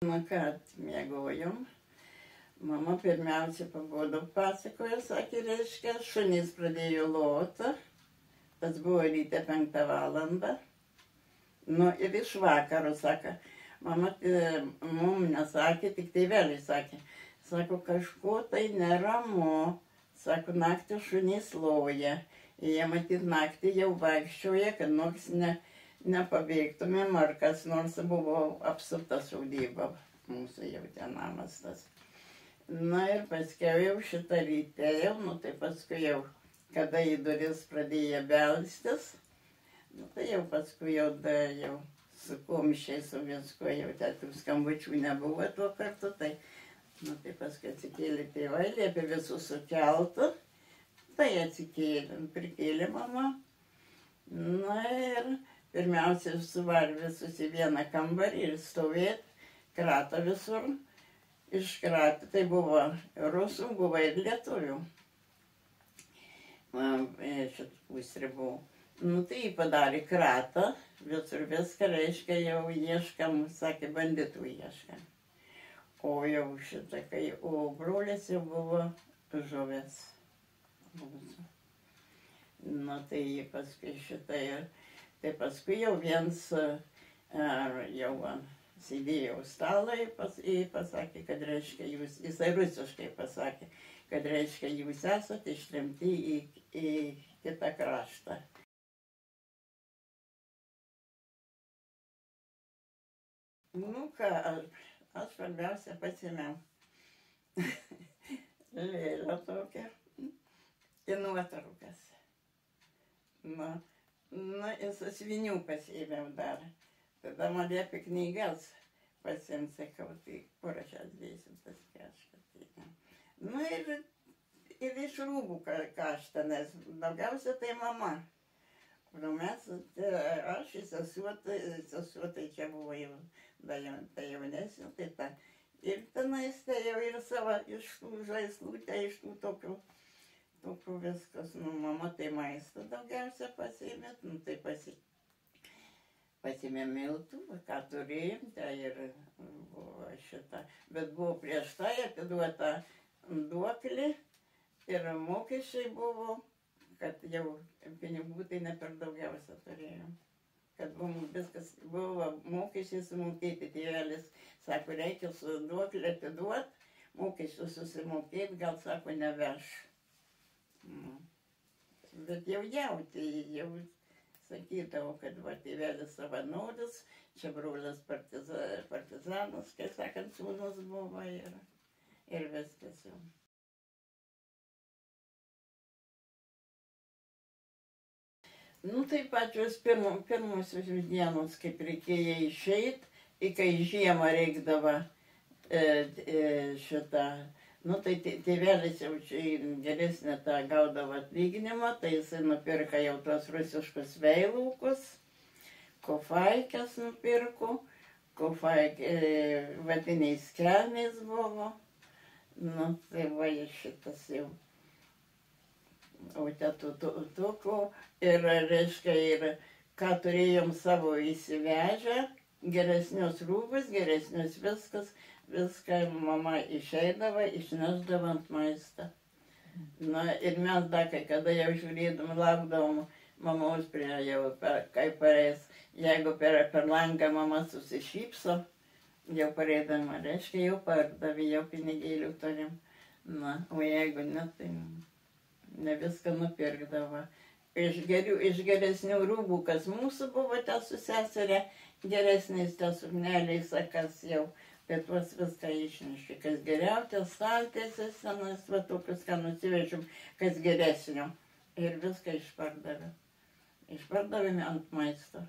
Nu ką, miegojom. Mama pirmiausia pabudo, pasakojo, sakė, reiškia, šunys pradėjo loti. Tas buvo ryte 5 valandą. Nu ir iš vakaro, sako, mama mum nesakė, tik tėveliai sakė. Sako, kažko tai neramu. Sako, naktį šunys loja. Jie matyt naktį jau vaikščioja, kad nors nepabėgtumėm, ar kas nors buvo apsupta sodyba. Mūsų jau ten namas tas. Na ir paskui jau šitą rytę jau, nu tai paskui jau, kada į duris pradėjo belstis, nu tai jau paskui jau su kumščiai, su viskuo, jau tų skambučių nebuvo tuo kartu, tai, nu tai paskui atsikėlė tėvai, liepė visus sukeltų, tai atsikėlė, prikėlė mama. Na ir pirmiausia suvarė visus į vieną kambarį ir stovėt, kratą visur. Iškratė, tai buvo rusų, buvo ir lietuvių. Šitą pusrį buvo. Nu tai jį padarė kratą, visur viską, reiškia, jau ieškam, sakė, banditų ieškam. O jau šitą, o brolis jau buvo žuvęs. Nu tai paskui šitą ir, tai paskui jau viens jau sėdėjo stalą ir pasakė, kad reiškia jūs, jisai rusiškai pasakė, kad reiškia jūs esate ištremti į kitą kraštą. Nu ką, aš svarbiausia pasiėmiau lėlę tokią ir nuotraukas. Nu, ir sąsvinių pasiėmiau dar. Tada man liepė knygas pasiimt, sakau, tai kur aš atdėsiu tas kažkas. Nu ir iš rūbų kažką, nes daugiausia tai mama. O mes, aš ir sesuo tai čia buvo jau, tai jaunesnė, tai ta. Ir tenais tai jau ir savo iš tų žaislų, tai iš tų tokių viskas, nu mama tai maistą daugiausia pasiėmėt, nu tai pasiėmėm miltų, ką turėjom, tai ir buvo šitą. Bet buvo prieš tai atiduota duoklė ir mokesčiai buvo, kad jau pinigų tai ne per daugiausia turėjom. Kad viskas buvo mokesčiai sumokėti, tėvelis sako, reikia su duoklė atiduot, mokesčių susimokėti, gal sako, neveš. Bet jau jauti, jau sakydavo, kad va tėvelis savanoris, čia brolis partizanas, kai sakant, sūnus buvo ir viskas jau. Nu tai pačios pirmosios dienos, kaip reikėjo išeit, kai žiemą reikdavo šitą, nu tai tėvelis jau geresnę tą gaudavo atlyginimą, tai jisai nupirka jau tos rusiškus veilūkus, kofaikės nupirko, vadiniais kelniais buvo, nu tai va šitas jau. O tokių ir, reiškia, ir ką turėjom savo įsivežę, geresnius rūbus, geresnius viską mama išeidavo, išneždavo ant maistą. Na ir mes dar, kada jau žiūrėdom, laukdavom mamos prie jau, kaip pareis, jeigu per langą mama susišypso, jau pareidama, reiškia, jau pardavė, jau pinigėlių turim. Na, o jeigu ne, tai ne viską nupirkdavo. Iš geresnių rūbų, kas mūsų buvo, ta su seserė, geresniais ta sukneliais, kas jau, tai tuos viską išnešė, kas geriausias, staltiesės, senas, va tokius, ką nusivežim, kas geresnio. Ir viską išpardavė. Išpardavėme ant maisto.